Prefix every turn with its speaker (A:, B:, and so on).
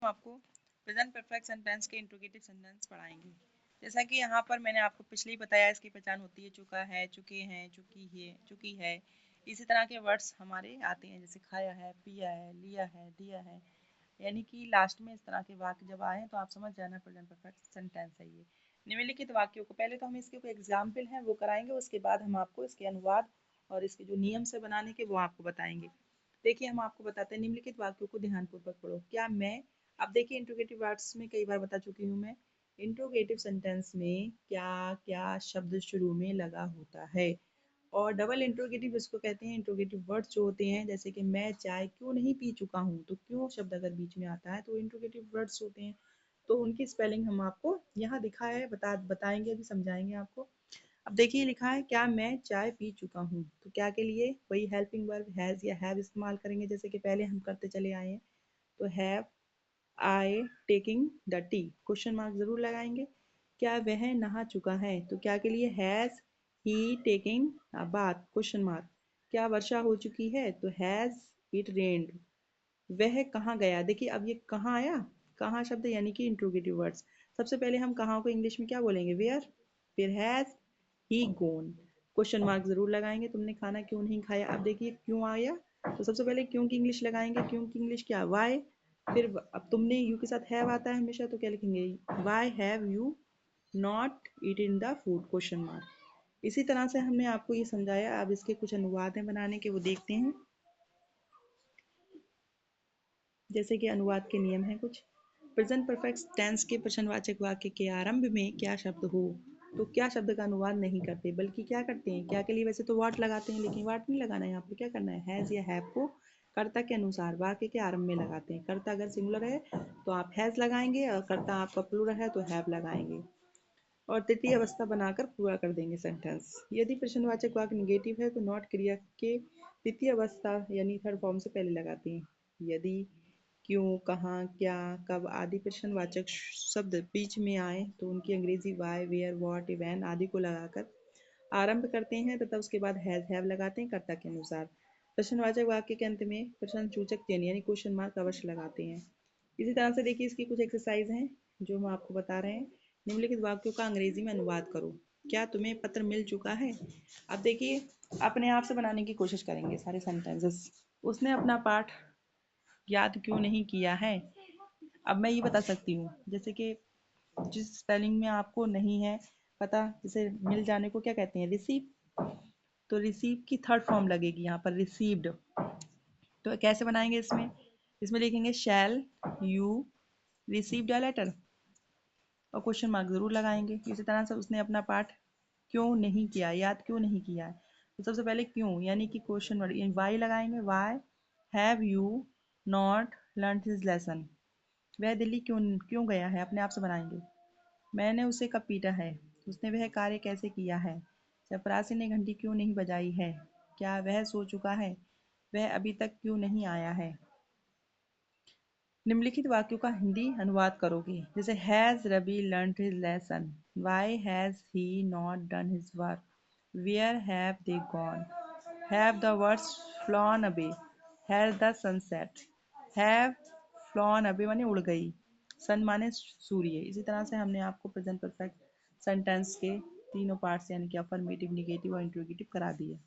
A: आपको present perfect sentence के interrogative sentence पढ़ाएंगे। जैसा कि यहाँ पर मैंने आपको पिछले ही बताया, इसकी पहचान होती है चुका है, चुके हैं, चुकी है। इसी तरह के वर्ड्स हमारे आते हैं, जैसे खाया है, पिया है, लिया है, दिया है। यानी कि लास्ट में इस तरह के वाक्य जब आए तो आप समझ जाना प्रेजेंट परफेक्ट सेंटेंस है ये। निम्नलिखित वाक्यों को पहले तो हम इसके कोई एग्जाम्पल हैं वो कराएंगे, उसके बाद हम आपको इसके अनुवाद और इसके जो नियम से बनाने के वो आपको बताएंगे। देखिए हम आपको बताते हैं, निम्नलिखित वाक्यों को ध्यानपूर्वक पढ़ो। क्या मैं, अब देखिए इंट्रोगेटिव वर्ड्स में कई बार बता चुकी हूँ मैं, इंट्रोगेटिव सेंटेंस में क्या क्या शब्द शुरू में लगा होता है। और डबल इंट्रोगेटिव इसको कहते हैं। इंट्रोगेटिव वर्ड्स जो होते हैं, जैसे कि मैं चाय क्यों नहीं पी चुका हूँ, तो क्यों शब्द अगर बीच में आता है तो इंट्रोगेटिव वर्ड्स होते हैं। तो उनकी स्पेलिंग हम आपको यहाँ दिखा है, बताएंगे, अभी समझाएंगे आपको। अब देखिए लिखा है क्या मैं चाय पी चुका हूँ, तो क्या के लिए वही हेल्पिंग वर्ब हैज़ या हैव इस्तेमाल करेंगे, जैसे कि पहले हम करते चले आए हैं। तो have I taking the T, question mark जरूर लगाएंगे। क्या वह नहा चुका है, तो क्या के लिए has he taking a bath, question mark. क्या वर्षा हो चुकी है, तो हैज़ इट रेन्ड। वह कहाँ गया, देखिए अब ये कहाँ आया, कहाँ शब्द यानी कि इंट्रोगेटिव वर्ड्स। सबसे पहले हम कहाँ को इंग्लिश में क्या बोलेंगे, वेयर। फिर has he gone, question mark जरूर लगाएंगे। तुमने खाना क्यों नहीं खाया, अब देखिए क्यों आया, तो सबसे पहले क्यों की इंग्लिश लगाएंगे। क्यों की इंग्लिश क्या, वाई। फिर अब तुमने यू के साथ हैव आता है हमेशा, तो क्या लिखेंगे, why have you not eaten the food, question mark. इसी तरह से हमने आपको ये समझाया। अब इसके कुछ अनुवाद हैं बनाने के, वो देखते हैं। जैसे कि अनुवाद के नियम हैं कुछ। प्रेजेंट परफेक्ट टेंस के प्रश्नवाचक वाक्य के आरंभ में क्या शब्द हो, तो क्या शब्द का अनुवाद नहीं करते, बल्कि क्या करते हैं, क्या के लिए वैसे तो वाट लगाते हैं, लेकिन वाट नहीं लगाना है। यहाँ पे क्या करना है, हैज़ या हैव को कर्ता के अनुसार वाक्य के आरंभ में लगाते हैं। कर्ता अगर सिंगुलर है तो आप हैज़ लगाएंगे, और कर्ता आपका प्लूरल है तो हैव लगाएंगे, और तृतीय अवस्था बनाकर पूरा कर देंगे सेंटेंस। यदि प्रश्नवाचक वाक्य निगेटिव है तो नॉट क्रिया के तृतीय अवस्था यानी थर्ड फॉर्म से पहले लगाते हैं। यदि क्यों, कहाँ, क्या, कब आदि प्रश्नवाचक शब्द बीच में आए तो उनकी अंग्रेजी वाई, वेयर, व्हाट, व्हेन आदि को लगाकर आरंभ करते हैं, तथा उसके बाद हैज हैव लगाते हैं कर्ता के अनुसार। प्रश्नवाचक वाक्य के अंत में प्रश्न सूचक चिन्ह यानी क्वेश्चन मार्क अवश्य लगाते हैं। इसी तरह से देखिए इसकी कुछ एक्सरसाइज हैं जो हम आपको बता रहे हैं। निम्नलिखित वाक्यों का अंग्रेजी में अनुवाद करो। क्या तुम्हें पत्र मिल चुका है। अब देखिए अपने आप से बनाने की कोशिश करेंगे सारे सेंटेंसेस। उसने अपना पाठ याद क्यों नहीं किया है। अब मैं ये बता सकती हूँ, जैसे कि जिस स्पेलिंग में आपको नहीं है पता, जैसे मिल जाने को क्या कहते हैं, रिसीव। तो रिसीव की थर्ड फॉर्म लगेगी यहाँ पर, रिसीव्ड। तो कैसे बनाएंगे इसमें, इसमें लिखेंगे shall you received a letter, और क्वेश्चन मार्क जरूर लगाएंगे। इसी तरह से उसने अपना पाठ क्यों नहीं किया, याद क्यों नहीं किया है, तो सबसे पहले क्यों यानी कि क्वेश्चन वर्ड वाई लगाएंगे। Y have you not learn his lesson, वह दिल्ली क्यों क्यों गया है, अपने आप से बनाएंगे। मैंने उसे कब पीटा है, उसने वह कार्य कैसे किया है। चपरासी ने घंटी क्यों नहीं बजाई है। क्या वह सो चुका है, वह अभी तक क्यों नहीं आया है। निम्नलिखित वाक्यों का हिंदी अनुवाद करोगे, जैसे has Ravi learned his lesson, why has he not done his work, where have they gone, have the words flown away, has the sunset, have flown away माने उड़ गई, सन माने सूर्य। इसी तरह से हमने आपको प्रेजेंट परफेक्ट सेंटेंस के तीनों पार्ट्स यानी कि अफर्मेटिव, निगेटिव और इंट्रोगेटिव करा दिए।